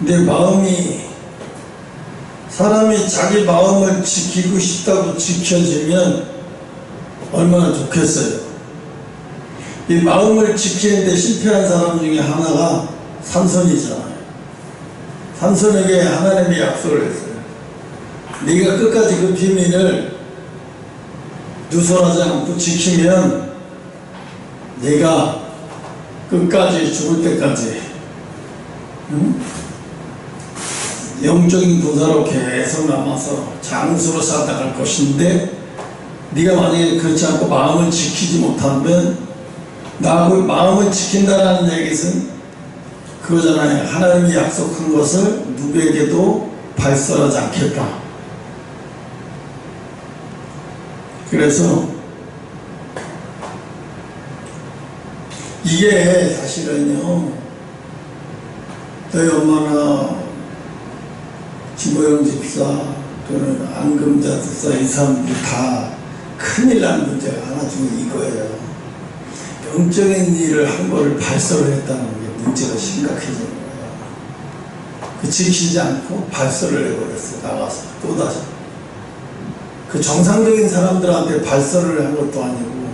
내 마음이, 사람이 자기 마음을 지키고 싶다고 지켜지면 얼마나 좋겠어요. 이 마음을 지키는데 실패한 사람 중에 하나가 삼손이잖아요. 삼손에게 하나님이 약속을 했어요. 네가 끝까지 그 비밀을 누설하지 않고 지키면 네가 끝까지 죽을 때까지 영적인 부자로 계속 남아서 장수로 살아갈 것인데, 네가 만약에 그렇지 않고 마음을 지키지 못하면, 나 그 마음을 지킨다라는 얘기는 그거잖아요. 하나님이 약속한 것을 누구에게도 발설하지 않겠다. 그래서 이게 사실은요, 너희 엄마나 김호영 집사 또는 안금자 집사, 이 사람들이 다 큰일 나는 문제가 하나 중에 이거예요. 영적인 일을 한 거를 발설을 했다는 게 문제가 심각해지는 거예요. 그 지키지 않고 발설을 해버렸어요. 나가서 또다시. 그 정상적인 사람들한테 발설을 한 것도 아니고,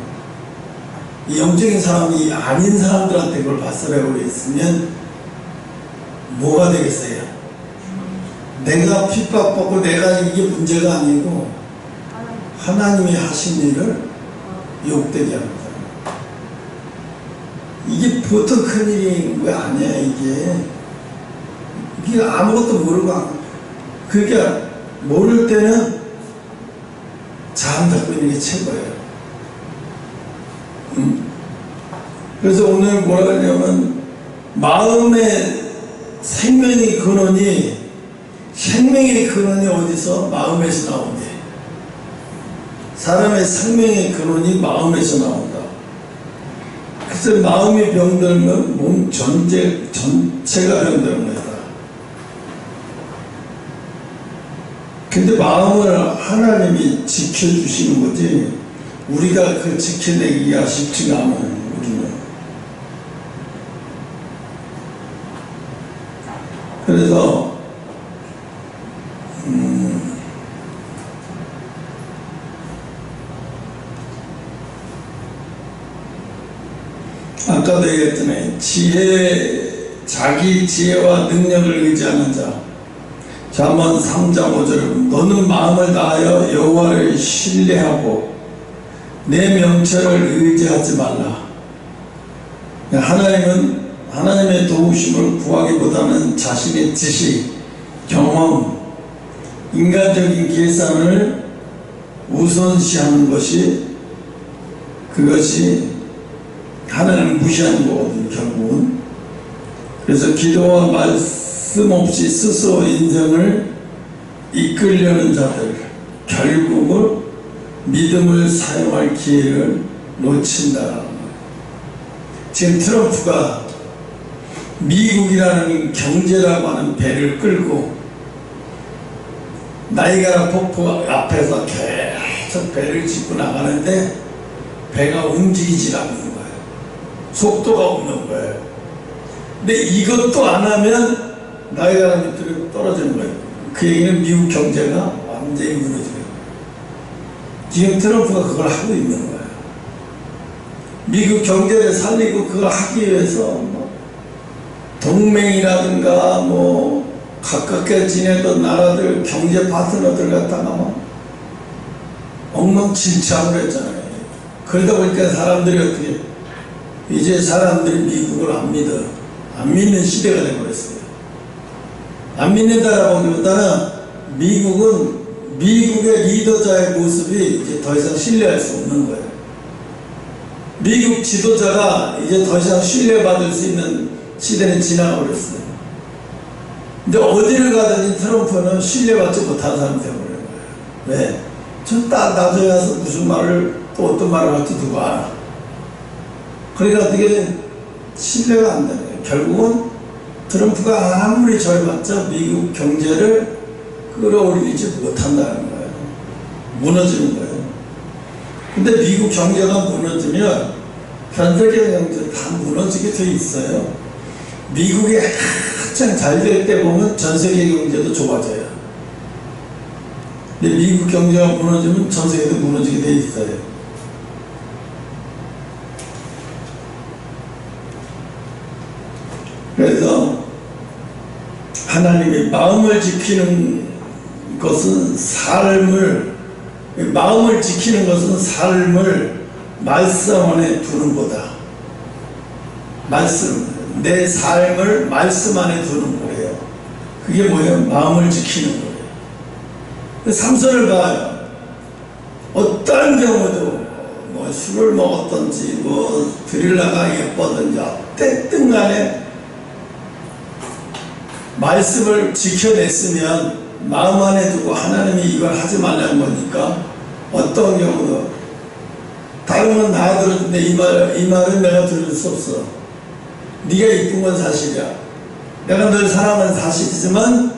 이 영적인 사람이 아닌 사람들한테 그걸 발설해버렸으면 뭐가 되겠어요? 내가 핍박받고 내가 이게 문제가 아니고 하나님이 하신 일을 욕되게 하는 거예요. 이게 보통 큰일인 거 아니야. 이게 아무것도 모르고, 그러니까 모를 때는 잠 잡고 있는 게 최고예요. 그래서 오늘 뭐라 하냐면, 마음의 생명의 근원이 어디서? 마음에서 나온대. 사람의 생명의 근원이 마음에서 나온다. 그래서 마음이 병들면 몸 전체가 병드는 거다. 근데 마음을 하나님이 지켜주시는 거지, 우리가 그 지켜내기가 쉽지가 않아요. 우리는. 그래서 아까도 얘기했잖아요. 자기 지혜와 능력을 의지하는 자. 잠언 3장 5절. 너는 마음을 다하여 여호와를 신뢰하고 내 명철을 의지하지 말라. 하나님의 도우심을 구하기보다는 자신의 지식, 경험, 인간적인 계산을 우선시하는 그것이 하나님을 무시하는 거거든요, 결국은. 그래서 기도와 말씀 없이 스스로 인생을 이끌려는 자들, 결국은 믿음을 사용할 기회를 놓친다. 지금 트럼프가 미국이라는 경제라고 하는 배를 끌고 나이가라 폭포 앞에서 계속 배를 짚고 나가는데 배가 움직이질 않는 거예요. 속도가 없는 거예요. 근데 이것도 안 하면 나이가라 밑으로 떨어지는 거예요. 그 얘기는 미국 경제가 완전히 무너지는 거예요. 지금 트럼프가 그걸 하고 있는 거예요. 미국 경제를 살리고 그걸 하기 위해서 동맹이라든가 가깝게 지내던 나라들, 경제 파트너들 갖다가 엉망진창을 했잖아요. 그러다 보니까 사람들이 이제 사람들이 미국을 안 믿는 시대가 되어버렸어요. 안 믿는다라고 하기보다는 미국의 리더자의 모습이 이제 더 이상 신뢰할 수 없는 거예요. 미국 지도자가 이제 더 이상 신뢰받을 수 있는 시대는 지나가 버렸어요. 근데 어디를 가든지 트럼프는 신뢰받지 못하는 사람이 되어버린 거예요. 왜? 저 딱 나중에 와서 무슨 말을, 또 어떤 말을 할지 누가 알아. 그러니까 어떻게 신뢰가 안 되는 거예요. 결국은 트럼프가 아무리 절봤자 미국 경제를 끌어올리지 못한다는 거예요. 무너지는 거예요. 근데 미국 경제가 무너지면 전 세계 경제 다 무너지게 돼 있어요. 미국이 한창 잘 될 때 보면 전 세계 경제도 좋아져요. 근데 미국 경제가 무너지면 전 세계도 무너지게 돼 있어요. 그래서 하나님이 마음을 지키는 것은 삶을 말씀 안에 두는 거다. 내 삶을 말씀 안에 두는 거예요. 그게 뭐예요? 마음을 지키는 거예요. 삼손을 봐요. 어떠한 경우도 뭐 술을 먹었든지 뭐 드릴라가 예뻤든지 어쨌든 간에 말씀을 지켜냈으면 마음 안에 두고 하나님이 이걸 하지 말라는 거니까 어떤 경우도 다른 건 다 들었는데 이 말은 내가 들을 수 없어. 네가 이쁜 건 사실이야. 내가 널 사랑하는 사실이지만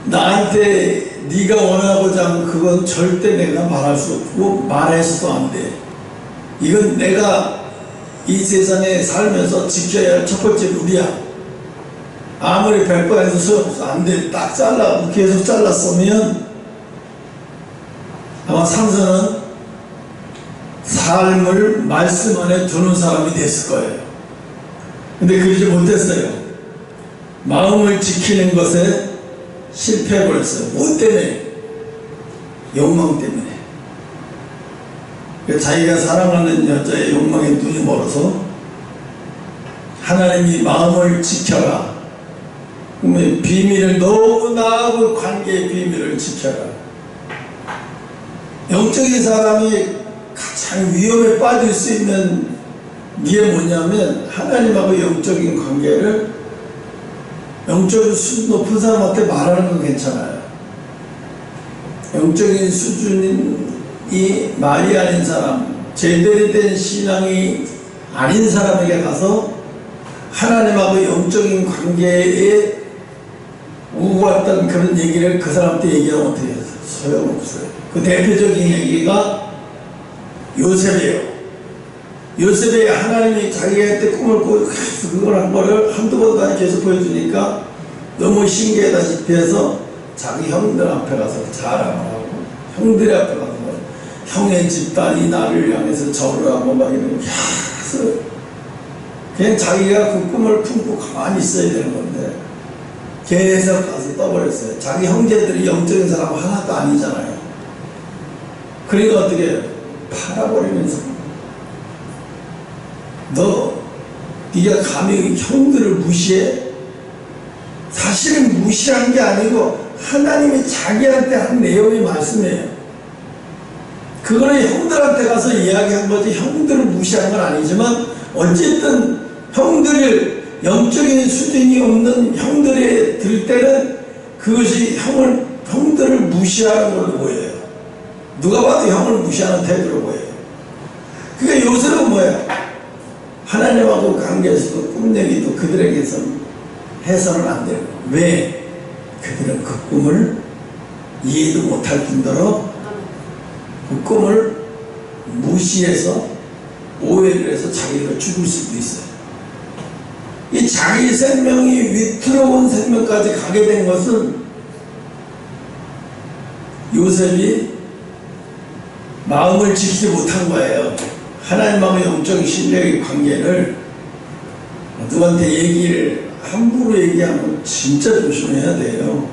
나한테 네가 원하고자 하는 그건 절대 내가 말할 수 없고 말해서도 안 돼. 이건 내가 이 세상에 살면서 지켜야 할 첫 번째 룰이야. 아무리 100번에서 소용없어. 안 돼. 딱 잘라. 계속 잘랐으면 아마 삼손은 삶을 말씀 안에 두는 사람이 됐을 거예요. 근데 그러지 못했어요. 마음을 지키는 것에 실패해버렸어요. 뭐 때문에? 욕망 때문에. 자기가 사랑하는 여자의 욕망에 눈이 멀어서 하나님이 마음을 지켜라. 그러면 비밀을 너무 나하고 관계의 비밀을 지켜라. 영적인 사람이 가장 위험에 빠질 수 있는 게 뭐냐면 하나님하고 영적인 관계를 영적인 수준 높은 사람한테 말하는 건 괜찮아요. 영적인 수준이 말이 아닌 사람, 제대로 된 신앙이 아닌 사람에게 가서 하나님하고 영적인 관계에 오고 왔던 그런 얘기를 그 사람한테 얘기하면 어떻게 해요? 소용없어요. 그 대표적인 얘기가 요셉이에요. 요셉이 하나님이 자기한테 꿈을 꾸고 그걸 한 거를 한두 번도 계속 보여주니까 너무 신기하다시피 해서 자기 형들 앞에 가서 자랑을 하고 형들 앞에 가서 형의 집단이 나를 향해서 절을 하고 막 이러고 계속 그냥 자기가 그 꿈을 품고 가만히 있어야 되는 건데 계속 가서 떠버렸어요. 자기 형제들이 영적인 사람 하나도 아니잖아요. 그러니까 어떻게 해요? 팔아버리면서 네가 감히 형들을 무시해? 사실은 무시한 게 아니고 하나님이 자기한테 한 내용의 말씀이에요. 그거는 형들한테 가서 이야기한 거지 형들을 무시한 건 아니지만 어쨌든 형들을 영적인 수준이 없는 형들이 들 때는 그것이 형들을 무시하는 걸로 보여요. 누가 봐도 형을 무시하는 태도로 보여요. 그러니까 요새는 뭐예요? 하나님하고 관계에서도 꿈얘기도 그들에게서는 해서는 안 돼요. 왜? 그들은 그 꿈을 이해도 못할 뿐더러 그 꿈을 무시해서 오해를 해서 자기가 죽을 수도 있어요. 이 자기 생명이 위태로운 생명까지 가게 된 것은 요셉이 마음을 지키지 못한 거예요. 하나님하고 영적 신뢰의 관계를 누구한테 얘기를 함부로 얘기하면 진짜 조심해야 돼요.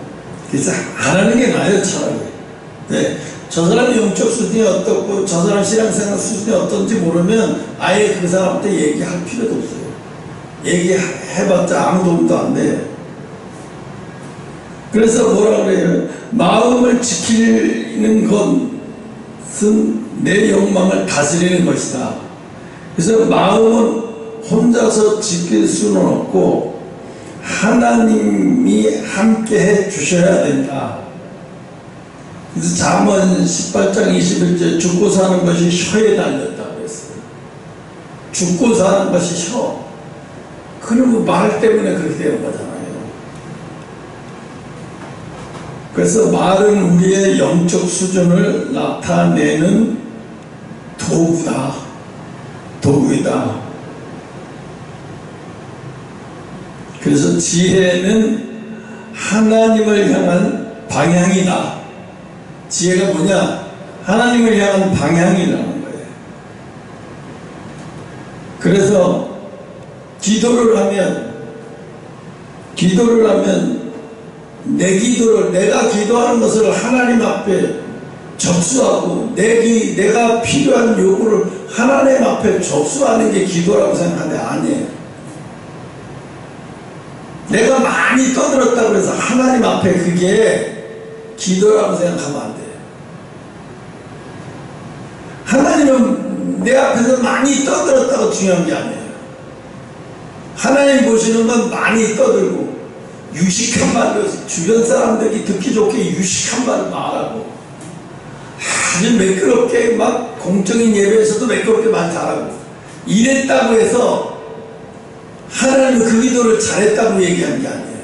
그래서 안 하는 게 나아요, 차라리. 네. 저 사람의 영적 수준이 어떻고 저 사람 신앙생활 수준이 어떤지 모르면 아예 그 사람한테 얘기할 필요도 없어요. 얘기해봤자 아무 도움도 안 돼요. 그래서 뭐라 그래요? 마음을 지키는 것은 내 욕망을 다스리는 것이다. 그래서 마음은 혼자서 지킬 수는 없고 하나님이 함께 해 주셔야 된다. 그래서 잠언 18장 21절 죽고 사는 것이 혀에 달렸다고 했어요. 죽고 사는 것이 혀. 그리고 말 때문에 그렇게 되는 거잖아요. 그래서 말은 우리의 영적 수준을 나타내는 도구이다. 그래서 지혜는 하나님을 향한 방향이다. 지혜가 뭐냐? 하나님을 향한 방향이라는 거예요. 그래서 기도를 하면 내가 기도하는 것을 하나님 앞에 접수하고 내가 필요한 요구를 하나님 앞에 접수하는 게 기도라고 생각하는데 아니에요. 내가 많이 떠들었다고 해서 하나님 앞에 그게 기도라고 생각하면 안 돼요. 하나님은 내 앞에서 많이 떠들었다고 중요한 게 아니에요. 하나님 보시는 건 많이 떠들고 유식한 말로 주변 사람들이 듣기 좋게 유식한 말을 말하고 아주 매끄럽게 막 공적인 예배에서도 매끄럽게 말 잘하고 이랬다고 해서 하나님은 그 기도를 잘했다고 얘기한 게 아니에요.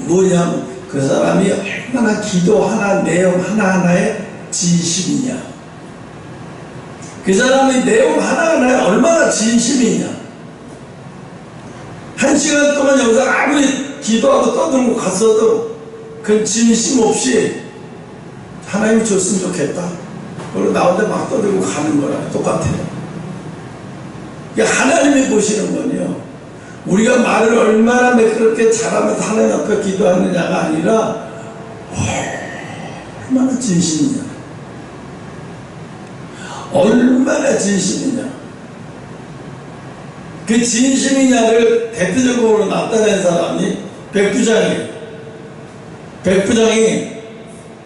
뭐냐면 그 사람이 얼마나 기도 하나 내용 하나하나에 진심이냐, 그 사람의 내용 하나하나에 얼마나 진심이냐. 1시간 동안 영상 아무리 기도하고 떠들고 갔어도 그 진심 없이 하나님이 줬으면 좋겠다 그리고 나오는데 막 떠들고 가는 거랑 똑같아요. 하나님이 보시는 건요, 우리가 말을 얼마나 매끄럽게 잘하면서 하나님 앞에 기도하느냐가 아니라 얼마나 진심이냐, 얼마나 진심이냐. 그 진심이냐를 대표적으로 나타낸 사람이 백부장이에요. 백부장이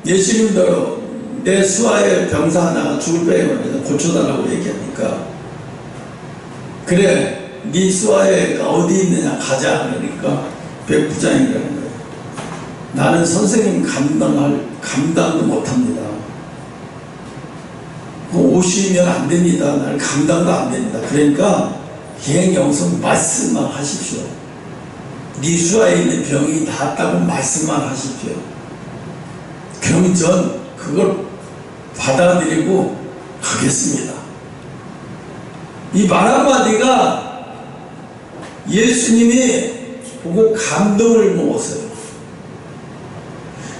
예수님도 내 수하의 병사 하나 죽을 빼고 고쳐달라고 얘기하니까, 그래 네 수하에가 어디 있느냐 가자 그러니까 백부장이라는 거예요. 나는 선생님 감당도 못합니다. 오시면 안 됩니다. 나는 감당도 안 됩니다. 그러니까 기행영성 말씀만 하십시오. 네 수하에 있는 병이 낫다고 말씀만 하십시오. 그럼 전 그걸 받아들이고 가겠습니다. 이 말 한마디가 예수님이 보고 감동을 먹었어요.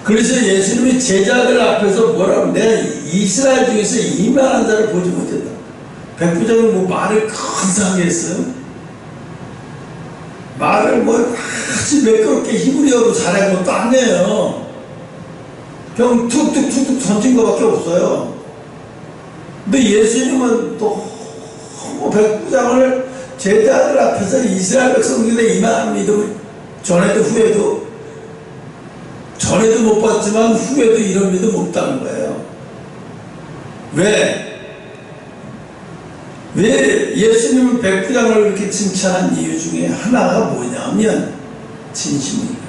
그래서 예수님이 제자들 앞에서 뭐라고, 내가 이스라엘 중에서 이만한 자를 보지 못했다. 백부장이 뭐 말을 근사하게 했어요. 말을 뭐 아주 매끄럽게 히브리어로 잘한 것도 아니에요. 그냥 툭툭툭툭 던진 것밖에 없어요. 근데 예수님은 또 백부장을 제자들 앞에서 이스라엘 백성들의 이만한 믿음을 전에도 못 봤지만 후에도 이런 믿음 없다는 거예요. 왜 예수님은 백부장을 이렇게 칭찬한 이유 중에 하나가 뭐냐면 진심이에요.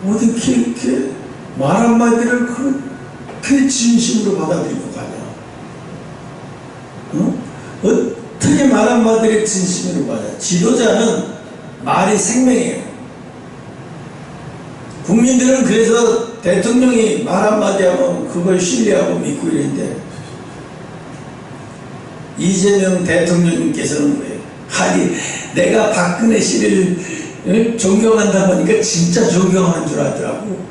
어떻게 이렇게 말 한마디를 그렇게 진심으로 받아들이고 가냐? 어떻게 말 한마디를 진심으로 가냐? 지도자는 말이 생명이에요. 국민들은 그래서 대통령이 말 한마디 하면 그걸 신뢰하고 믿고 이랬는데, 이재명 대통령님께서는 뭐예요? 아니 내가 박근혜 씨를 존경한다 보니까 진짜 존경하는 줄 알더라고.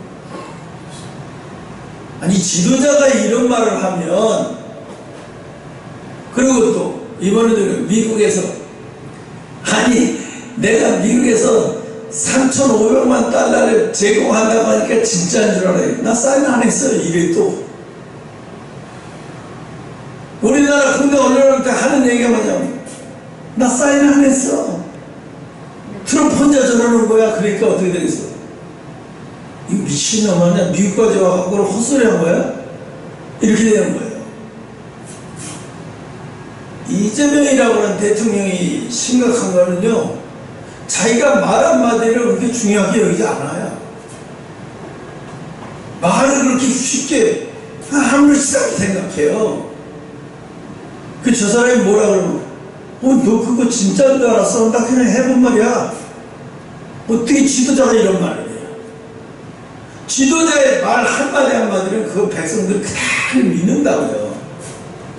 아니 지도자가 이런 말을 하면, 그리고 또 이번에도 미국에서, 아니 내가 미국에서 3,500만 달러를 제공한다고 하니까 진짜인 줄 알아요. 나 사인 안 했어요. 이래 또 우리나라 군대 올려놓을 때 하는 얘기가 뭐냐면 나 사인 안 했어. 트럼프 혼자 저러는 거야. 그러니까 어떻게 되겠어? 이 미친놈 아니야? 미국까지 와서 그걸 헛소리 한 거야? 이렇게 되는 거예요. 이재명이라고 하는 대통령이 심각한 거는요, 자기가 말 한마디를 그렇게 중요하게 여기지 않아요. 말을 그렇게 쉽게 아무렇지도 생각해요. 저 사람이 뭐라 그러면 너 그거 진짜인 줄 알았어? 나 그냥 해본 말이야. 어떻게 지도자가 이런 말을 해요? 지도자의 말 한마디 한마디는 그 백성들 그대로 믿는다고요.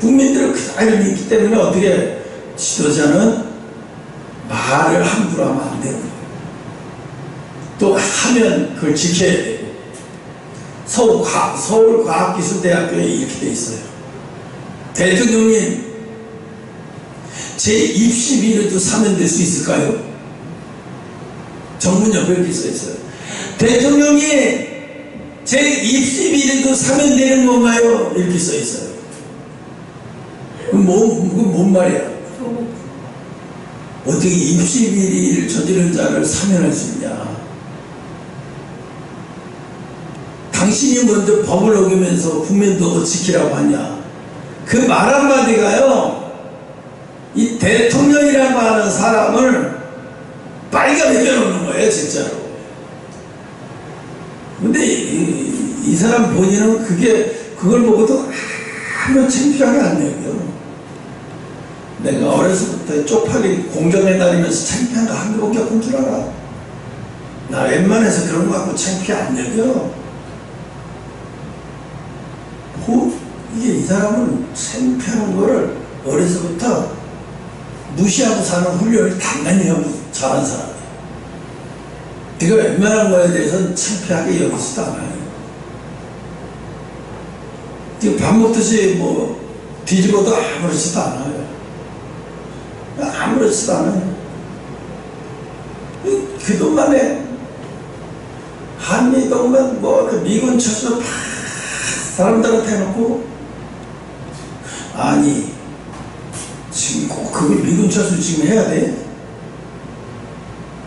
국민들을 그대로 믿기 때문에 어떻게 지도자는 말을 함부로 하면 안 되고, 또 하면 그걸 지켜야 되고. 서울과학기술대학교에 이렇게 돼 있어요. 대통령님, 제 입시 비리도 사면될 수 있을까요? 정문 옆에 이렇게 써 있어요. 대통령이 제 입시 비리도 사면되는 건가요? 이렇게 써 있어요. 그건 뭔 말이야? 어떻게 입시 비리를 저지른 자를 사면할 수 있냐? 당신이 먼저 법을 어기면서 국민도 지키라고 하냐? 그 말 한마디가요, 이 대통령이라고 하는 사람을 빨간 매겨놓는 거예요, 진짜로. 근데 이 사람 본인은 그걸 보고도 아무 창피하게 안 여겨. 내가 어려서부터 쪽팔리 공정에 다니면서 창피한 거 한 번 겪은 줄 알아. 나 웬만해서 그런 거 갖고 창피 안 여겨. 이게 이 사람은 창피하는 거를 어려서부터 무시하고 사는 훈련을 단단히 하고 자란 사람이에요. 이거 웬만한 거에 대해서는 창피하게 여기지도 않아요. 지금 밥 먹듯이 뭐 뒤집어도 아무렇지도 않아요. 아무렇지도 않아요. 그동안에 한미동맹 그 미군 철수 사람들한테 해놓고, 아니 지금 꼭 그걸 미군 철수 지금 해야 돼?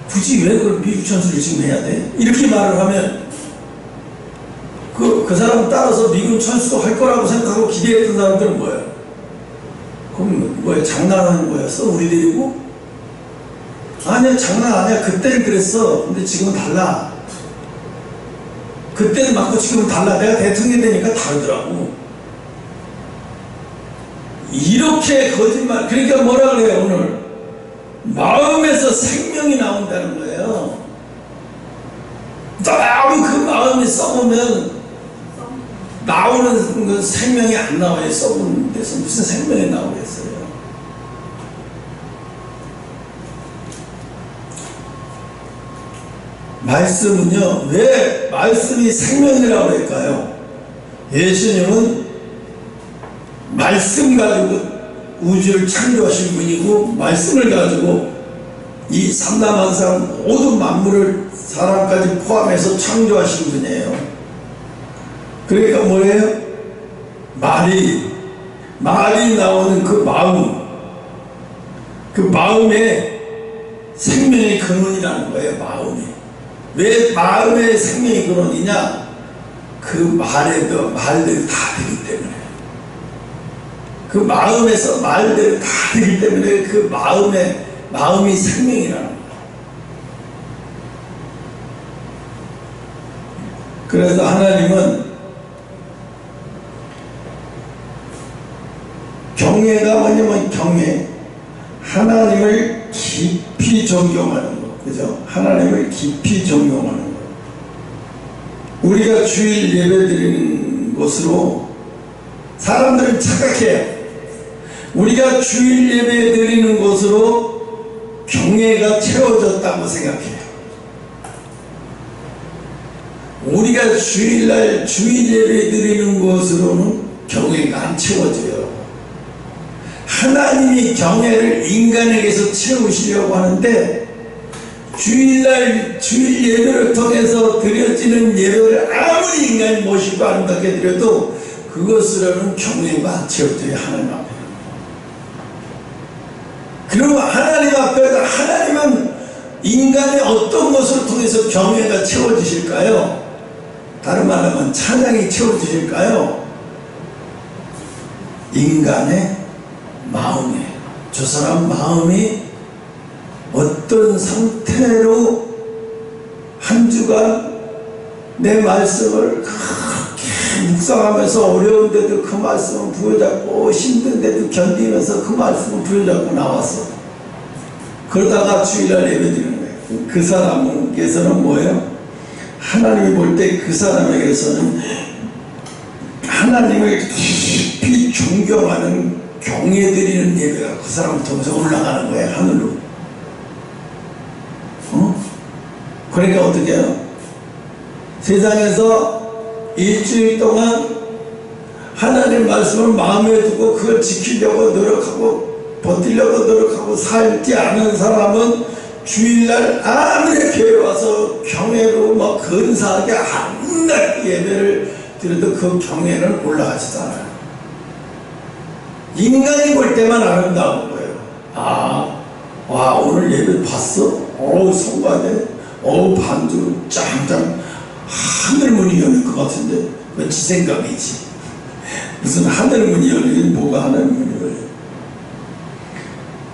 굳이 왜 그걸 미군 철수를 지금 해야 돼? 이렇게 말을 하면 그 사람 따라서 미군 철수 할 거라고 생각하고 기대했던 사람들은 뭐예요? 그럼 뭐야, 장난하는 거였어? 우리 데리고? 아니야, 장난 아니야. 그때는 그랬어. 근데 지금은 달라. 그때는 맞고 지금은 달라. 내가 대통령이 되니까 다르더라고. 이렇게 거짓말. 그러니까 뭐라 그래요, 오늘? 마음에서 생명이 나온다는 거예요. 너무 그 마음이 썩으면 나오는 그 생명이 안 나와요. 썩은 데서 무슨 생명이 나오겠어요. 말씀은요, 왜 말씀이 생명이라고 할까요? 예수님은 말씀 가지고 우주를 창조하신 분이고, 말씀을 가지고 이 삼라만상 모든 만물을 사람까지 포함해서 창조하신 분이에요. 그러니까 뭐예요? 말이 나오는 그 마음에 생명의 근원이라는 거예요. 마음이. 왜 마음의 생명의 근원이냐? 그 말들이 다 되기 때문에. 그 마음에서 말들이 다 되기 때문에 그 마음이 생명이라는 거예요. 그래서 하나님은 경외가 뭐냐면 하나님을 깊이 존경하는 거, 그죠? 하나님을 깊이 존경하는 거. 우리가 주일 예배 드리는 곳으로 사람들은 착각해요. 우리가 주일 예배 드리는 곳으로 경외가 채워졌다고 생각해요. 우리가 주일날 주일 예배 드리는 곳으로는 경외가 안 채워져요. 하나님이 경외를 인간에게서 채우시려고 하는데, 주일날 주일 예배를 통해서 드려지는 예배를 아무리 인간이 모시고 아름답게 드려도 그것으로는 경외가 안 채워져요. 하나님 앞에. 그러면 하나님 앞에서 하나님은 인간의 어떤 것을 통해서 경외가 채워지실까요? 다른 말로 하면 찬양이 채워지실까요? 인간의 마음에, 저 사람 마음이 어떤 상태로 한 주간 내 말씀을 그렇게 묵상하면서 어려운데도 그 말씀을 부여잡고, 힘든데도 견디면서 그 말씀을 부여잡고 나왔어. 그러다가 주일날 예배드리는 거예요. 그 사람께서는 뭐예요? 하나님이 볼 때 그 사람에게서는 하나님을 깊이 존경하는 경외 드리는 예배가 그 사람을 통해서 올라가는 거예요, 하늘로. 그러니까 어떻게 해요? 세상에서 일주일 동안 하나님 말씀을 마음에 두고 그걸 지키려고 노력하고 버티려고 노력하고 살지 않은 사람은 주일날 아무리 교회 와서 경외로 막 근사하게 한날 예배를 드려도 그 경외는 올라가지도 않아요. 인간이 볼 때만 아름다운 거예요. 와, 오늘 예배 봤어? 성가대, 반주 짱짱 하늘문이 열릴 것 같은데. 그건 지 생각이지. 무슨 하늘문이 열리긴 뭐가 하늘문이 열려.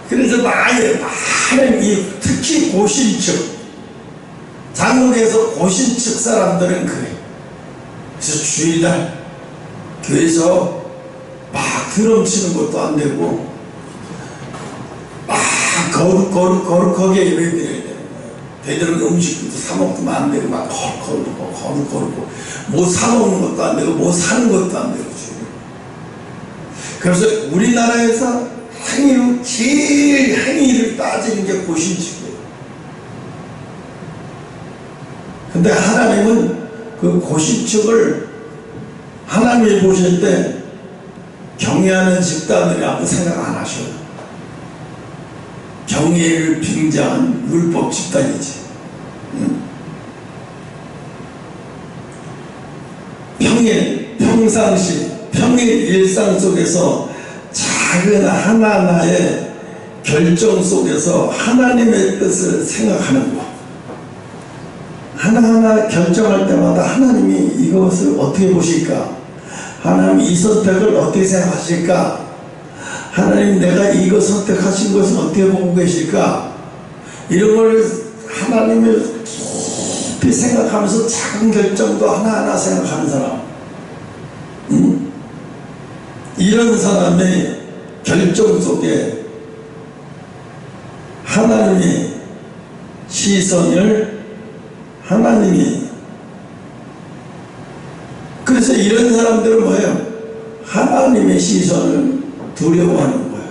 그래서 많은 특히 고신측, 장국에서 고신측 사람들은 그래. 그래서 주일날 교회에서 막 드럼 치는 것도 안 되고 막 거룩하게 예배 드려야 되는 거예요. 되도록 음식도 사 먹으면 안 되고 막 거룩하고 뭐 사 먹는 것도 안 되고 뭐 사는 것도 안 되고. 그래서 우리나라에서 제일 행위를 따지는 게 고신측이에요. 근데 하나님은 그 고신측을 하나님이 보실 때 경외하는 집단이라고 생각 안 하셔요. 경외를 빙자한 율법 집단이지. 평일 일상 속에서 작은 하나하나의 결정 속에서 하나님의 뜻을 생각하는 것. 하나하나 결정할 때마다 하나님이 이것을 어떻게 보실까? 하나님 이 선택을 어떻게 생각하실까? 하나님 내가 이거 선택하신 것을 어떻게 보고 계실까? 이런 걸 하나님을 깊이 생각하면서 작은 결정도 하나하나 생각하는 사람. 이런 사람의 결정 속에 하나님의 시선을 그래서 이런 사람들은 뭐예요? 하나님의 시선을 두려워하는 거예요.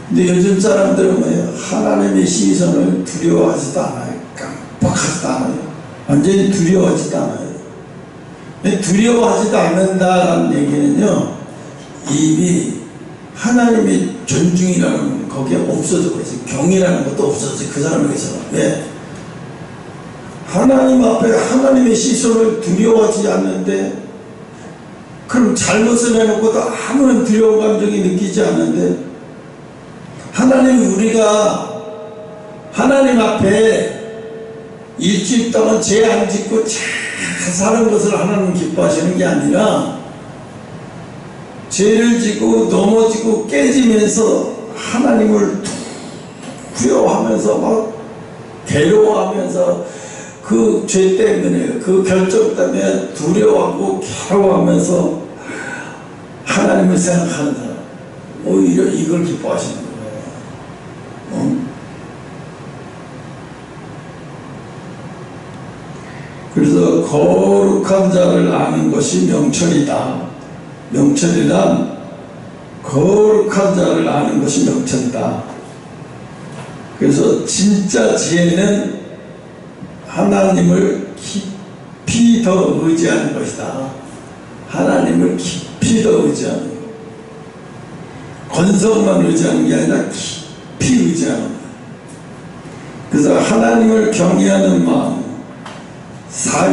근데 요즘 사람들은 뭐예요? 하나님의 시선을 두려워하지도 않아요. 깜빡하지도 않아요. 완전히 두려워하지도 않아요. 두려워하지도 않는다라는 얘기는요, 이미 하나님의 존중이라는 거기에 없어져 버렸어요. 경이라는 것도 없어졌어요. 그 사람에게서는. 왜? 하나님 앞에 하나님의 시선을 두려워하지 않는데, 그럼 잘못을 해놓고도 아무런 두려운 감정이 느끼지 않는데, 우리가 하나님 앞에 일주일 동안 죄 안 짓고 잘 사는 것을 하나님 기뻐하시는 게 아니라, 죄를 지고 넘어지고 깨지면서 하나님을 두려워하면서 막 괴로워하면서 그 죄 때문에 그 결정 때문에 두려워하고 괴로워하면서 하나님을 생각하는 사람, 오히려 이걸 기뻐하시는 거예요. 그래서 거룩한 자를 아는 것이 명철이다. 명철이란 거룩한 자를 아는 것이 명철이다. 그래서 진짜 지혜는 하나님을 깊이 더 의지하는 것이다. 하나님을 깊이 더 의지하는 것. 건성만 의지하는 게 아니라 깊이 의지하는 것. 그래서 하나님을 경외하는 마음,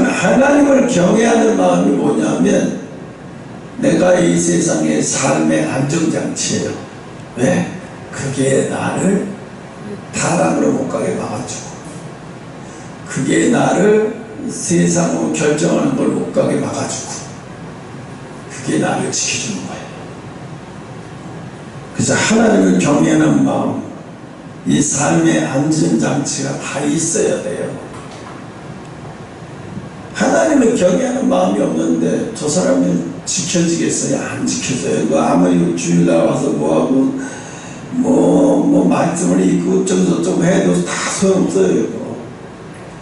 하나님을 경외하는 마음이 뭐냐면 내가 이 세상의 삶의 안정장치예요. 왜? 그게 나를 타락으로 못 가게 막아주고, 그게 나를 세상으로 결정하는 걸 못 가게 막아주고, 그게 나를 지켜주는 거예요. 그래서 하나님을 경외하는 마음, 이 삶의 안전장치가 다 있어야 돼요. 하나님을 경외하는 마음이 없는데 저 사람이 지켜지겠어요? 안 지켜져요. 그 아무리 주일날 와서 뭐하고 뭐 말씀을 읽고 저쩌고 해도 다 소용없어요.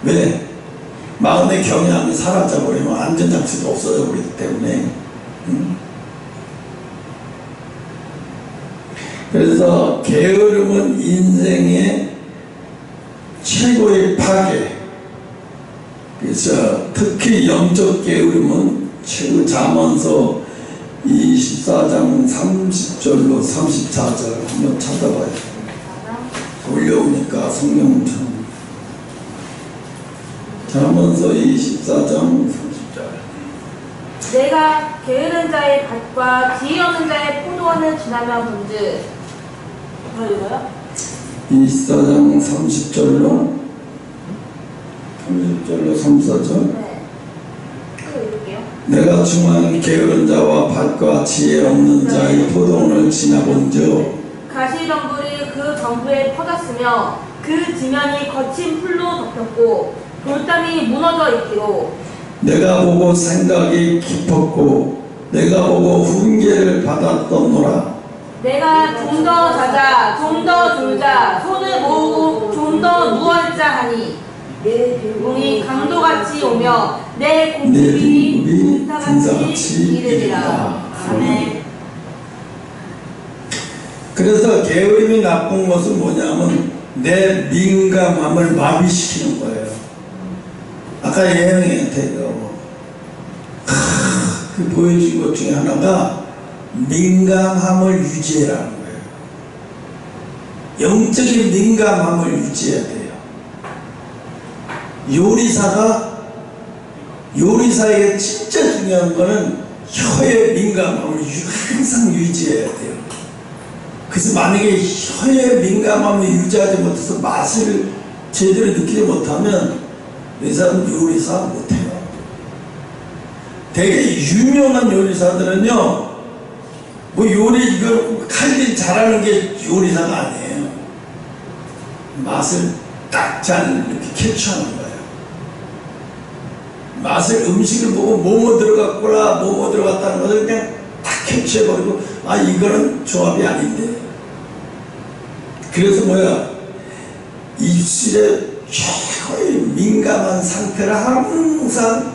왜? 마음의 경외함이 사라져버리면 안전장치도 없어져 버리기 때문에. 그래서 게으름은 인생의 최고의 파괴. 그래서 특히 영적 게으름은 최고 잠언서 24장 30절로 34절 한번 찾아봐요. 올려오니까 성령처럼. 잠언서 24장 30절. 내가 게으른 자의 밭과 지혜 없는 자의 포도원을 지나며 본즉. 뭐예요? 24장 30절로 34절. 네. 또 읽을게요. 내가 중한 게으른 자와 밭과 지혜 없는 자의 포도원을 지나본즉 가시덤불이 그 덤불에 퍼졌으며 그 지면이 거친 풀로 덮였고 돌담이 무너져 있기로 내가 보고 생각이 깊었고 내가 보고 훈계를 받았던노라. 내가 좀 더 자자 좀 더 졸자 손을 모으고 좀 더 누워있자 하니 내 등공이 강도같이 오며 내 공급이 등사같이 이르리라. 아멘. 그래서 게으름이 나쁜 것은 뭐냐면 내 민감함을 마비시키는 거예요. 아까 예영이한테 그 보여준 것 중에 하나가 민감함을 유지해라는 거예요. 영적인 민감함을 유지해야 돼요. 요리사에게 진짜 중요한 거는 혀의 민감함을 항상 유지해야 돼요. 그래서 만약에 혀의 민감함을 유지하지 못해서 맛을 제대로 느끼지 못하면 이 사람 요리사 못해요. 되게 유명한 요리사들은요, 뭐 요리 이거 칼질 잘하는 게 요리사가 아니에요. 맛을 딱 잘 이렇게 캡처하는 거예요. 맛을 음식을 보고 뭐뭐 들어갔구나 뭐뭐 들어갔다는 것을 그냥 딱 캡처해버리고 아 이거는 조합이 아닌데. 그래서 뭐야, 입술에 최고의 민감한 상태를 항상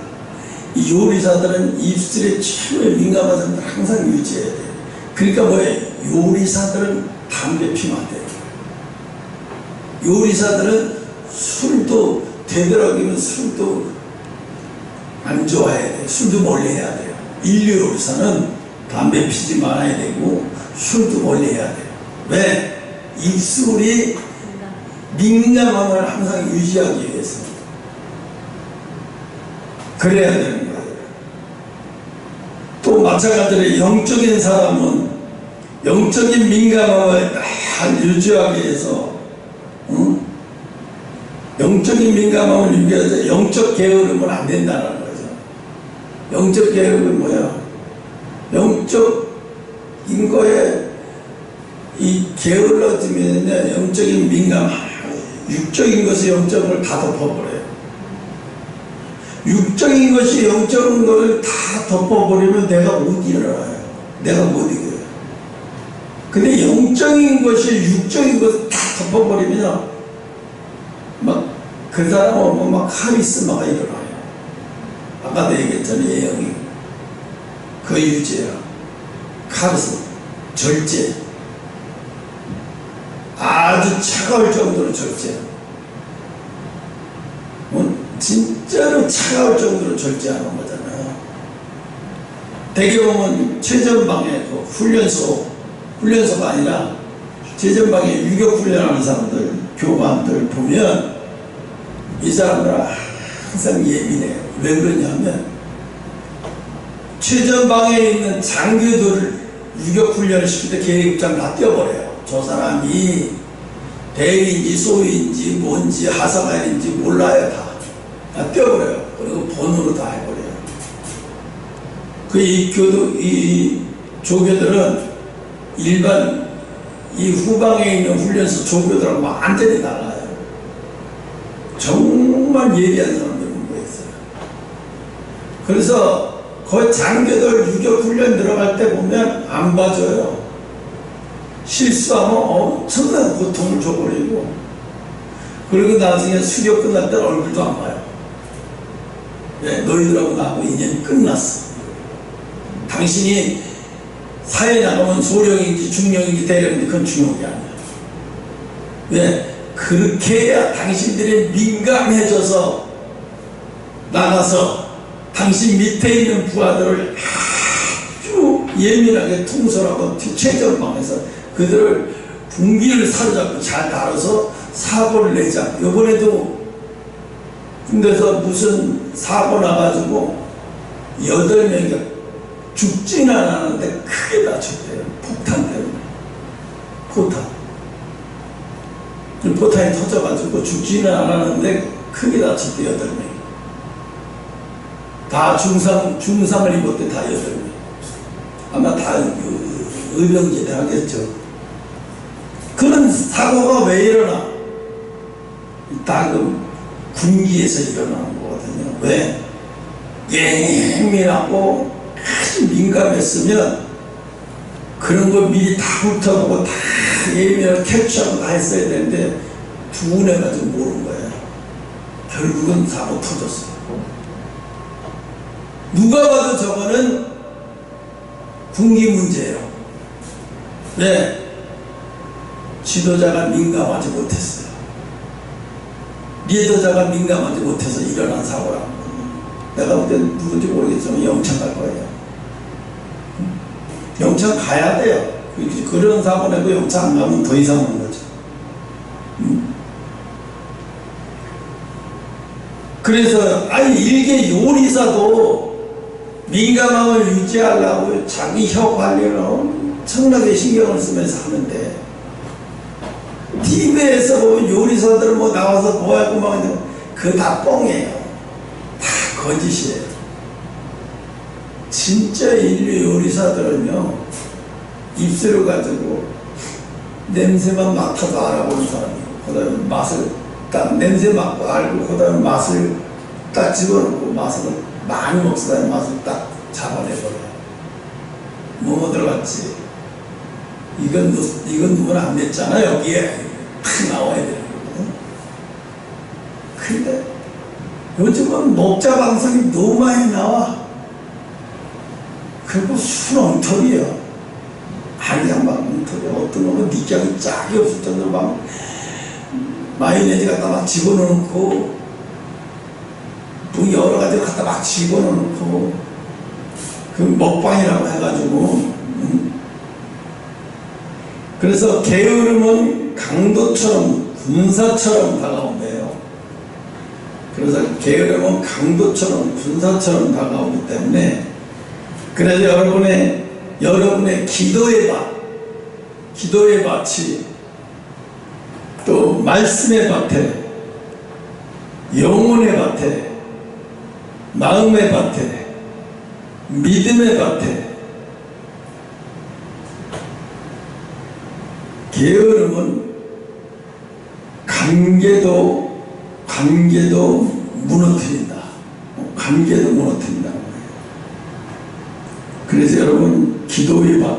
이 요리사들은 입술에 최고의 민감한 상태를 항상 유지해야 돼요. 그러니까 뭐야, 요리사들은 담배 피면 안 돼요. 요리사들은 술도 되도록이면 술도 안 좋아해야 돼요. 술도 멀리 해야 돼요. 인류 요리사는 담배 피지 말아야 되고 술도 멀리 해야 돼요. 왜? 입술이 민감함을 항상 유지하기 위해서. 그래야 되는 거예요. 또 마찬가지로 영적인 사람은 영적인 민감함을 잘 유지하기 위해서, 영적인 민감함을 유지해서 영적 게으름은 안 된다는 거죠. 영적 게으름은 뭐야? 영적인 거에 이 게을러지면 영적인 민감함, 육적인 것이 영적을 다 덮어버려요. 육적인 것이 영적인 것을 다 덮어버리면 내가 못 일어나요. 내가 못 이겨요. 근데 영적인 것이 육적인 것을 다 덮어버리면 막 그 사람은 막 카리스마가 일어나요. 아까도 얘기했잖아요. 예영이 그 유지야. 카리스마, 절제, 아주 차가울 정도로 절제. 진짜로 차가울 정도로 절제하는 거잖아요. 대개 보면 최전방에 그 훈련소가 아니라 최전방에 유격훈련하는 사람들, 교관들 보면 이 사람들은 항상 예민해요. 왜 그러냐면 최전방에 있는 장교들을 유격훈련을 시킬 때 계획장 다 띄워버려요. 저 사람이 대위인지 소위인지 뭔지 하사관인지 몰라요. 다 띄워버려요. 그리고 본으로 다 해버려요. 이 조교들은 일반 이 후방에 있는 훈련소 조교들하고 완전히 달라요. 정말 예리한 사람들이 공부했어요. 그래서 그 장교들 유격훈련 들어갈 때 보면 안 봐줘요. 실수하면 엄청난 고통을 줘버리고, 그리고 나중에 수료 끝날 때 얼굴도 안 봐요. 네, 너희들하고 나하고 인연이 끝났어. 당신이 사회 나가면 소령인지 중령인지 대령인지 그건 중요한 게 아니야. 왜? 그렇게 해야 당신들이 민감해져서 나가서 당신 밑에 있는 부하들을 아주 예민하게 통솔하고 최전방에서 그들을 분기를 사로잡고 잘 다뤄서 사고를 내자. 이번에도 군대에서 무슨 사고 나가지고 8명이 죽지는 않았는데 크게 다쳤대요. 폭탄 때문에. 포탄이 터져가지고 죽지는 않았는데 크게 다쳤대요. 8명이. 다 중상을 입었대. 다 8명. 아마 다 의병제대 하겠죠. 그런 사고가 왜 일어나? 다 그 군기에서 일어나는 거거든요. 왜? 예민하고 아주 민감했으면 그런 거 미리 다 훑어보고 다 예민하게 캡처하고 다 했어야 되는데 두근해가지고 모른 거예요. 결국은 사고 터졌어요. 누가 봐도 저거는 군기 문제예요. 네. 지도자가 민감하지 못했어요. 리더자가 민감하지 못해서 일어난 사고라고. 내가 볼 때 누군지 모르겠지만 영창 갈 거예요. 영창 가야 돼요. 그런 사고 내고 영창 안 가면 더 이상 오는 거죠. 그래서 아니 일개 요리사도 민감함을 유지하려고 자기 혀 관리를 엄청나게 신경을 쓰면서 하는데 TV에서 보면 요리사들 뭐 나와서 뭐하고 막 그거 다 뻥이에요. 다 거짓이에요. 진짜 인류 요리사들은요 입술을 가지고 냄새만 맡아도 알아보는 사람이에요. 그 다음에 맛을 딱 냄새 맡고 알고 그 다음에 맛을 딱 집어넣고 맛을 많이 먹으면 맛을 딱 잡아내버려요. 뭐뭐 들어갔지? 이건 누구나 안 냈잖아. 여기에 탁 나와야 되는 거거든. 근데 요즘은 먹자 방송이 너무 많이 나와. 그리고 술 엉터리야. 한량 막 엉터리야. 어떤 놈은 니장이 짝이 없을 정도로 막 마요네즈 갖다 막 집어넣고 또 여러 가지 갖다 막 집어넣고 그 먹방이라고 해가지고 그래서 게으름은 강도처럼 군사처럼 다가온대요. 그래서 게으름은 강도처럼 군사처럼 다가오기 때문에 그래서 여러분의 기도의 밭이 또 말씀의 밭에 영혼의 밭에 마음의 밭에 믿음의 밭에 게으름은 관계도 무너뜨린다. 관계도 무너뜨린다. 그래서 여러분 기도의 밭,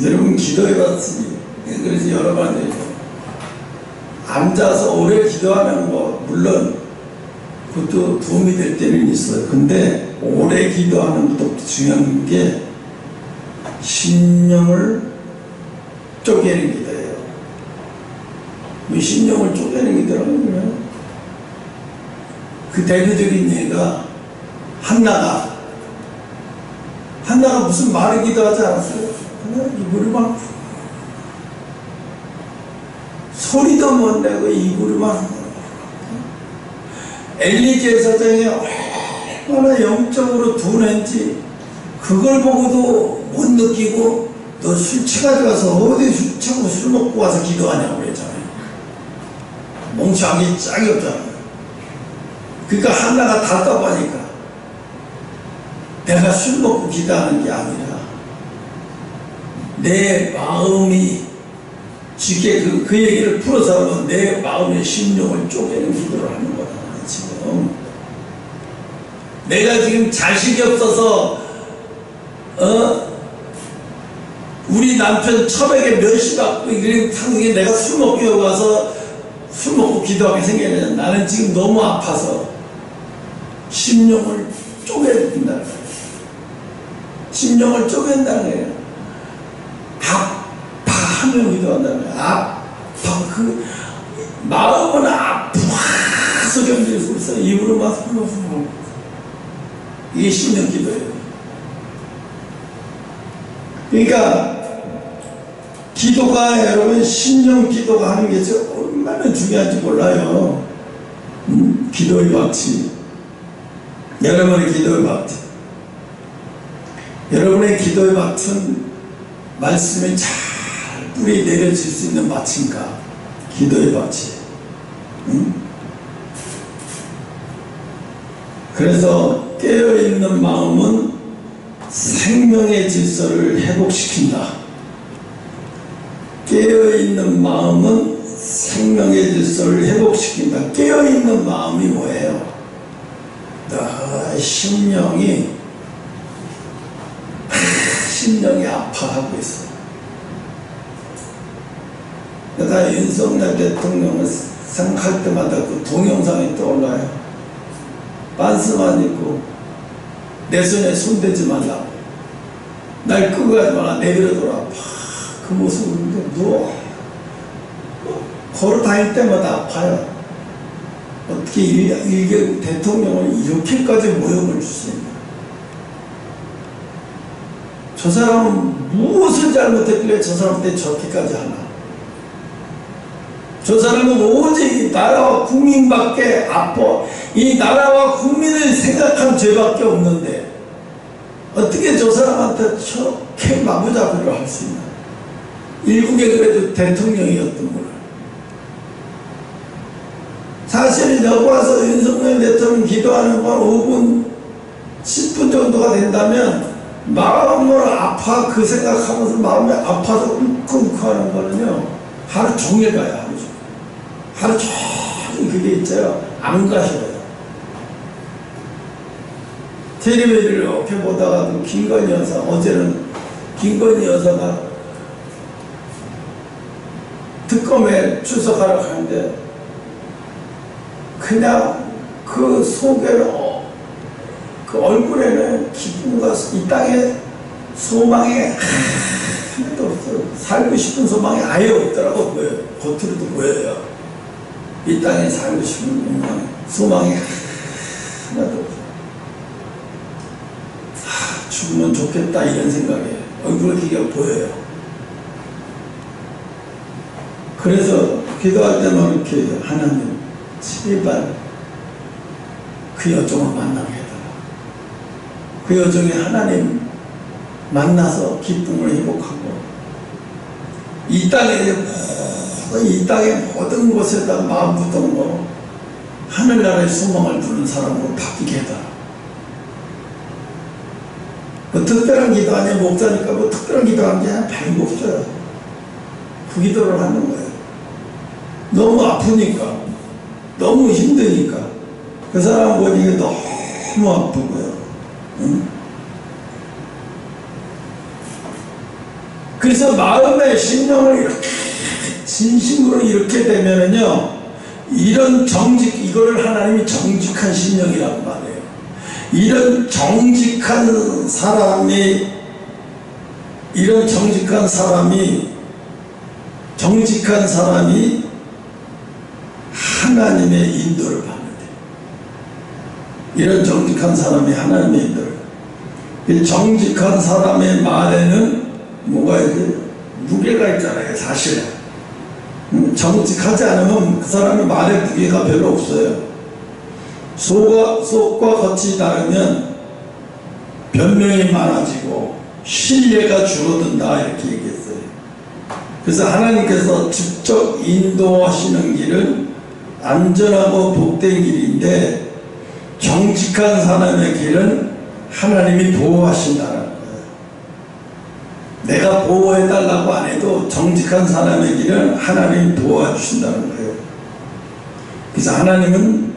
여러분 기도의 밭이 그래서 여러분 앉아서 오래 기도하면 뭐 물론 그것도 도움이 될 때는 있어요. 근데 오래 기도하는 것도 중요한 게 심령을 쪼개는 기도예요. 왜 심령을 쪼개는 기도라고요? 그 대표적인 예가 한나가 무슨 말을 기도하지 않았어요? 한나가 입으로 막 소리도 못 내고 입으로 막 엘리 제사장이 얼마나 영적으로 둔한지 그걸 보고도 못 느끼고 너 술 취가지고 와서 어디 술 먹고 와서 기도하냐고 그랬잖아요. 멍청하게 짝이 없잖아요. 그러니까 한나가 답답하니까 내가 술 먹고 기도하는 게 아니라 내 마음이 쉽게 그 얘기를 풀어서 하면 내 마음의 심령을 쪼개는 기도를 하는 거다. 지금 내가 지금 자식이 없어서 우리 남편 처백에 몇시 받고 이런 상황에 내가 술 먹고 와서 술 먹고 기도하게 생겨요. 나는 지금 너무 아파서 심령을 쪼개야 된다. 심령을 쪼갠다는 거예요. 아파하면 기도한다는 거예요. 아파. 그 마음은 아파서 견딜 수 있어요. 입으로만 훌훌훌. 이게 심령 기도예요. 그러니까 기도가 여러분 심령 기도가 하는 게 얼마나 중요한지 몰라요. 기도의 박치. 여러분의 기도의 박치. 여러분의 기도의 밭은 말씀에 잘 뿌리 내려질 수 있는 밭인가? 기도의 밭이. 그래서 깨어있는 마음은 생명의 질서를 회복시킨다. 깨어있는 마음은 생명의 질서를 회복시킨다. 깨어있는 마음이 뭐예요? 심령이 아파하고 있어. 내가 윤석열 대통령을 생각할 때마다 그 동영상이 떠올라요. 반스만 입고 내 손에 손대지 말라고, 날 끄고 가지 마라, 내버려둬라. 그 모습을 누워 걸어 다닐 때마다 아파요. 어떻게 일개 대통령을 이렇게까지 모욕을 줄 수 있나? 저 사람은 무엇을 잘못했길래 저 사람한테 저렇게까지 하나? 저 사람은 오직 나라와 국민밖에 아파. 이 나라와 국민을 생각한 죄밖에 없는데 어떻게 저 사람한테 저렇게 마구잡이를 할 수 있나? 일국에 그래도 대통령이었던 거를. 사실 여기 와서 윤석열 대통령 기도하는 건 5분, 10분 정도가 된다면 마음으로 아파 그 생각하면서 마음이 아파서 웅크웅크하는 거는요 하루 종일 가요. 하루 종일 그게 있어요. 안 가셔요. 텔레비를 이렇게 보다가 김건희 여사, 어제는 김건희 여사가 특검에 출석하러 가는데 그냥 그 속에는 그 얼굴에는 기쁨과 이 땅에 소망이 하나도 없어요. 살고 싶은 소망이 아예 없더라고. 보여요. 겉으로도 보여요. 이 땅에 살고 싶은 소망이 하나도 없어요. 죽으면 좋겠다 이런 생각에 얼굴에 기가 보여요. 그래서 기도할 때만 이렇게 하나님 제발 그 여종을 만나게 해달라. 그 여종이 하나님 만나서 기쁨을 회복하고 이 땅의 모든 곳에다 마음 붙던 거 하늘나라의 소망을 두는 사람으로 바뀌게 해달라. 뭐 특별한 기도 아니야. 목사니까 뭐 특별한 기도 하는 게 별거 없어요. 그 기도를 하는 거예요. 너무 아프니까, 너무 힘드니까 그 사람 보니 너무 아프고요. 응? 그래서 마음의 심령을 이렇게 진심으로 이렇게 되면은요, 이런 이거를 하나님이 정직한 심령이라고 말해요. 이런 정직한 사람이 하나님의 인도를 받는데, 이런 정직한 사람이 하나님의 인도를, 이 정직한 사람의 말에는 뭐가 이제 무게가 있잖아요. 사실은 정직하지 않으면 그 사람의 말에 무게가 별로 없어요. 속과 겉이 다르면 변명이 많아지고 신뢰가 줄어든다 이렇게 얘기했어요. 그래서 하나님께서 직접 인도하시는 길은 안전하고 복된 길인데 정직한 사람의 길은 하나님이 보호하신다는 거예요. 내가 보호해달라고 안 해도 정직한 사람의 길은 하나님이 도와주신다는 거예요. 그래서 하나님은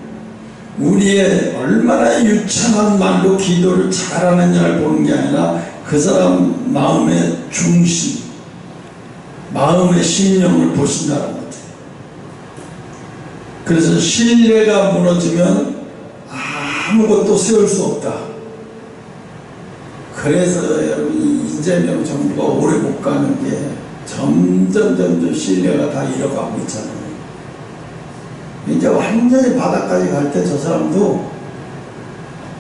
우리의 얼마나 유창한 말로 기도를 잘하느냐를 보는 게 아니라 그 사람 마음의 중심, 마음의 심령을 보신다는 거죠. 그래서 신뢰가 무너지면 아무것도 세울 수 없다. 그래서 여러분 이재명 정부가 오래 못 가는 게 점점 신뢰가 다 잃어가고 있잖아요. 이제 완전히 바닥까지 갈 때 저 사람도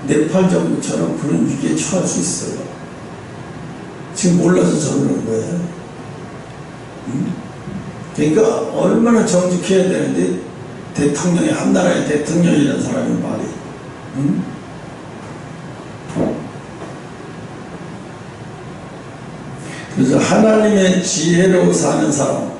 네팔 정부처럼 그런 위기에 처할 수 있어요. 지금 몰라서 저러는 거예요. 그러니까 얼마나 정직해야 되는데 대통령이, 한 나라의 대통령이라는 사람이 말이. 그래서 하나님의 지혜로 사는 사람,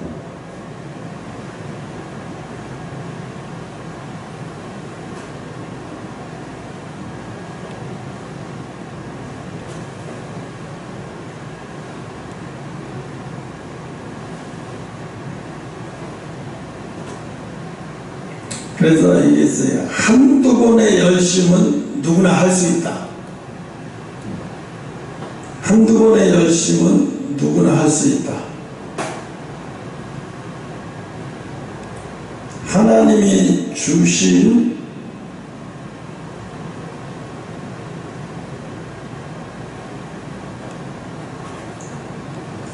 그래서 이게 있어요. 한두 번의 열심은 누구나 할 수 있다. 한두 번의 열심은 누구나 할 수 있다. 하나님이 주신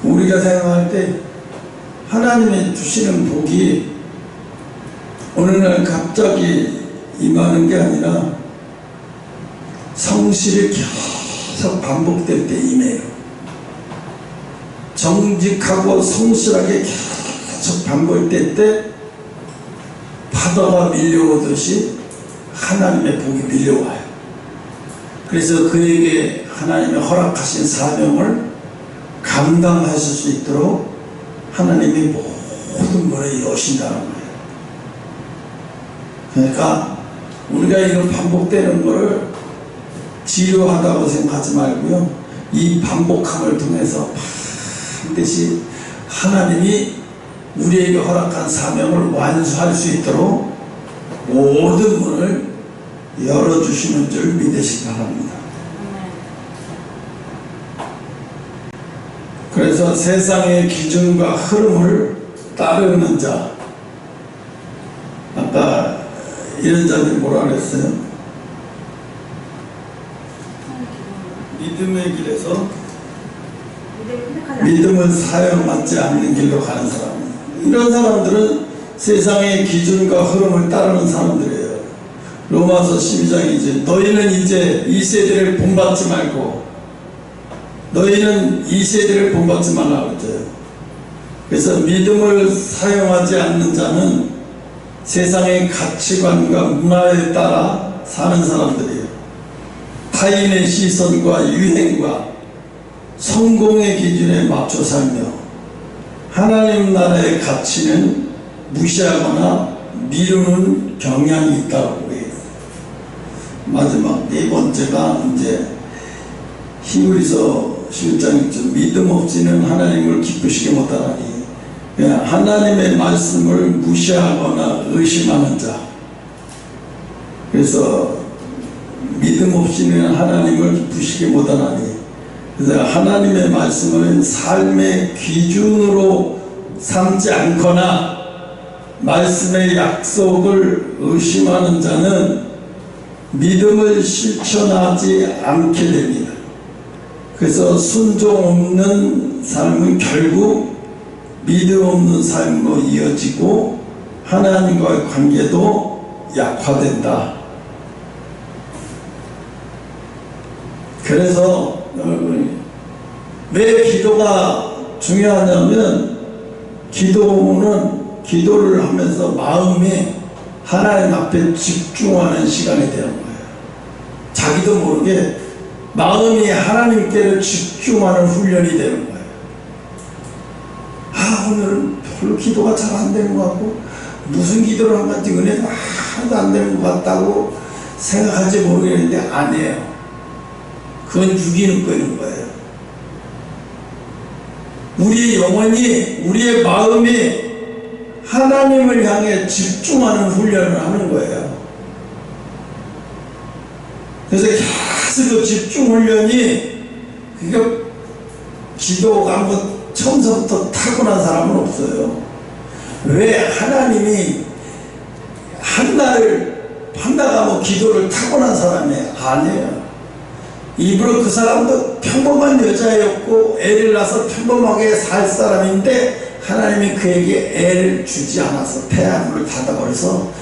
우리가 생각할 때 하나님이 주시는 복이 어느 날 갑자기 임하는 게 아니라 성실히 계속 반복될 때 임해요. 정직하고 성실하게 계속 반복될 때 파도가 밀려오듯이 하나님의 복이 밀려와요. 그래서 그에게 하나님의 허락하신 사명을 감당하실 수 있도록 하나님이 모든 문을 여신다는 거예요. 그러니까 우리가 이런 반복되는 것을 지루하다고 생각하지 말고요, 이 반복함을 통해서 반드시 하나님이 우리에게 허락한 사명을 완수할 수 있도록 모든 문을 열어주시는 줄 믿으시기 바랍니다. 그래서 세상의 기준과 흐름을 따르는 자, 아까 이런 자들이 뭐라 그랬어요? 믿음의 길에서 믿음을 사용하지 않는 길로 가는 사람, 이런 사람들은 세상의 기준과 흐름을 따르는 사람들이에요. 로마서 12장이지 너희는 이제 이 세대를 본받지 말고, 너희는 이 세대를 본받지 말라고 했죠. 그래서 믿음을 사용하지 않는 자는 세상의 가치관과 문화에 따라 사는 사람들이에요. 타인의 시선과 유행과 성공의 기준에 맞춰 살며 하나님 나라의 가치는 무시하거나 미루는 경향이 있다고 해요. 마지막 네 번째가 이제 히브리서 11장이죠. 믿음 없이는 하나님을 기쁘시게 못하나니, 하나님의 말씀을 무시하거나 의심하는 자. 그래서 믿음 없이는 하나님을 기쁘시게 못하나니, 그래서 하나님의 말씀을 삶의 기준으로 삼지 않거나 말씀의 약속을 의심하는 자는 믿음을 실천하지 않게 됩니다. 그래서 순종 없는 삶은 결국 믿음 없는 삶으로 이어지고 하나님과의 관계도 약화된다. 그래서 왜 기도가 중요하냐면, 기도를 하면서 마음이 하나님 앞에 집중하는 시간이 되는 거예요. 자기도 모르게 마음이 하나님께로 집중하는 훈련이 되는 거예요. 오늘은 별로 기도가 잘 안 되는 것 같고, 무슨 기도를 한 건지 은혜가 하나도 안 되는 것 같다고 생각할지 모르겠는데 아니에요. 그건 죽이는 거예요. 우리의 영혼이, 우리의 마음이 하나님을 향해 집중하는 훈련을 하는 거예요. 그래서 계속 그 집중 훈련이, 그러니까 기도가 뭐 처음부터 타고난 사람은 없어요. 왜? 하나님이 한다가 뭐 기도를 타고난 사람이 아니에요. 일부러 그 사람도 평범한 여자였고 애를 낳아서 평범하게 살 사람인데 하나님이 그에게 애를 주지 않아서 태아문을 닫아버려서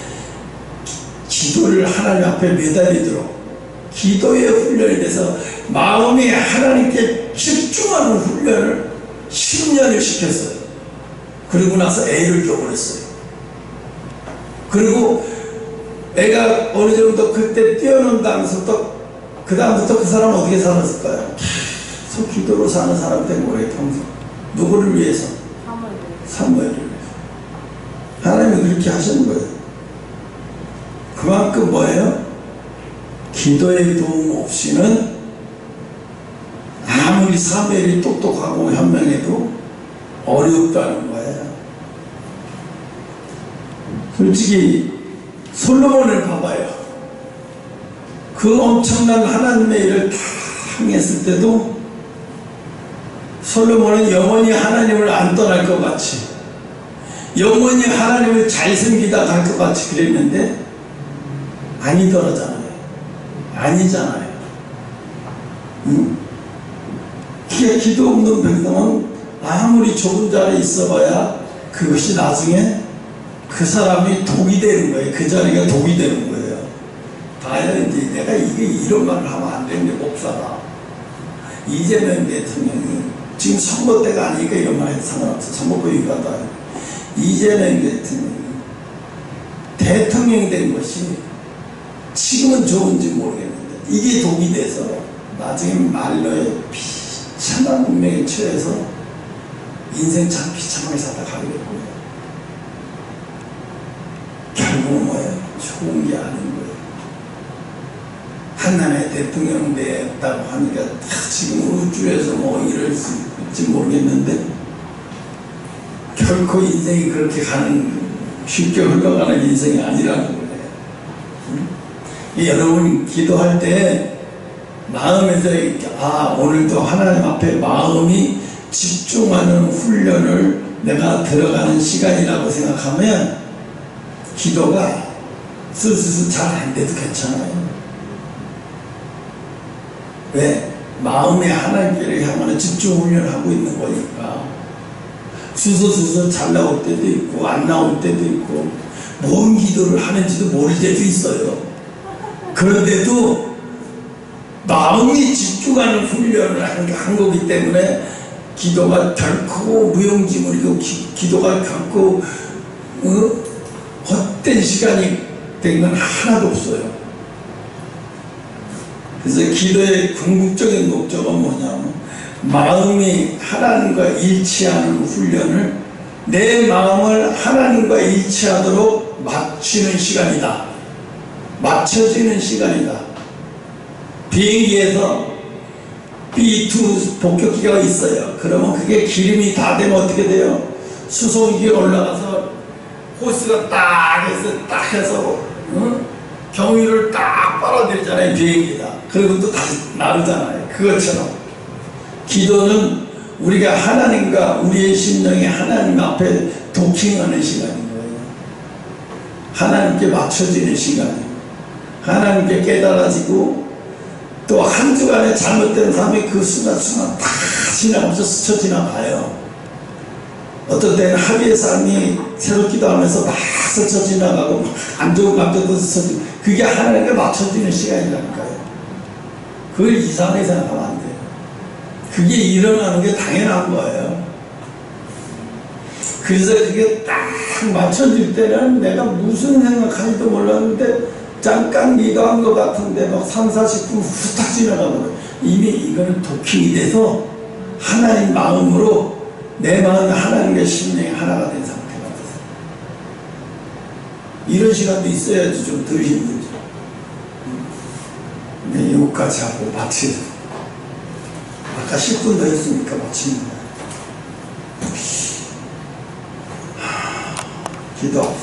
기도를 하나님 앞에 매달리도록 기도의 훈련이 돼서 마음이 하나님께 집중하는 훈련을 10년을 시켰어요. 그리고 나서 애를 줘버렸어요. 그리고 애가 어느 정도 그때 뛰어넘다면서 그 다음부터 그 사람은 어떻게 살았을까요? 계속 기도로 사는 사람 된 거예요. 평생. 누구를 위해서? 사무엘을 위해서. 하나님이 그렇게 하시는 거예요. 그만큼 뭐예요? 기도의 도움 없이는 아무리 사무엘이 똑똑하고 현명해도 어렵다는 거예요. 솔직히 솔로몬을 봐봐요. 그 엄청난 하나님의 일을 다 행했을 때도 솔로몬은 영원히 하나님을 안 떠날 것 같이, 영원히 하나님을 잘 섬기다 갈 것 같이 그랬는데 아니더라잖아요. 아니잖아요. 기도 없는 백성은 아무리 좁은 자리에 있어봐야 그것이 나중에 그 사람이 독이 되는 거예요. 그 자리가 독이 되는 거예요. 봐야지 내가 이게 이런 말을 하면 안 되는데 목사가 이재명 대통령이 지금 선거 때가 아니니까 이런 말 해도 상관없어. 선거법 위반다. 이재명 대통령이 대통령이 된 것이 지금은 좋은지 모르겠는데 이게 독이 돼서 나중에 말로의 비참한 운명에 처해서 인생 참 비참하게 살다 가게 될 거예요. 결국은 뭐예요? 좋은 게 아닌 거예요. 한나라의 대통령 됐다고 하니까 지금 우주에서 뭐 이럴 수 있을지 모르겠는데 결코 인생이 그렇게 쉽게 흘러가는 인생이 아니라는 거예요. 여러분 기도할 때 마음에서 오늘도 하나님 앞에 마음이 집중하는 훈련을 내가 들어가는 시간이라고 생각하면 기도가 스스로 잘 안 돼도 괜찮아요. 왜? 마음에 하나님께를 향하는 집중 훈련을 하고 있는 거니까. 수서수서 잘 나올 때도 있고 안 나올 때도 있고 뭔 기도를 하는지도 모를 때도 있어요. 그런데도 마음이 집중하는 훈련을 한 거기 때문에 기도가 결코 무용지물이고 기도가 결코 헛된 시간이 된 건 하나도 없어요. 그래서 기도의 궁극적인 목적은 뭐냐면 마음이 하나님과 일치하는 훈련을 내 마음을 하나님과 일치하도록 맞추는 시간이다. 맞춰지는 시간이다. 비행기에서 B2 복격기가 있어요. 그러면 그게 기름이 다 되면 어떻게 돼요? 수송기에 올라가서 호스가 딱 해서 경유를 딱 빨아들이잖아요. 비행기가. 그리고 또 다시 나르잖아요. 그것처럼 기도는 우리가 하나님과 우리의 심령이 하나님 앞에 도킹하는 시간인 거예요. 하나님께 맞춰지는 시간이에요. 하나님께 깨달아지고 또 한 주간에 잘못된 삶이 그 순간순간 다 지나가면서 스쳐 지나가요. 어떤 때는 하루의 삶이 새로 기도하면서 막 스쳐 지나가고 안 좋은 감정도 스쳐 지나가고 그게 하나님께 맞춰지는 시간이라니까요. 그걸 이상하게 생각하면 안 돼요. 그게 일어나는 게 당연한 거예요. 그래서 이게 딱 맞춰질 때는 내가 무슨 생각하지도 몰랐는데 잠깐 기도한 것 같은데 막 3, 40분 후딱 지나가면 이미 이거는 도킹이 돼서 하나님 마음으로 내 마음이 하나님과 심령이 하나가 된 상태가 됐어요. 이런 시간도 있어야지 좀 덜 힘들죠. 근데 여기까지 하고 마치죠. 아까 10분 더 했으니까 마칩니다. 기도.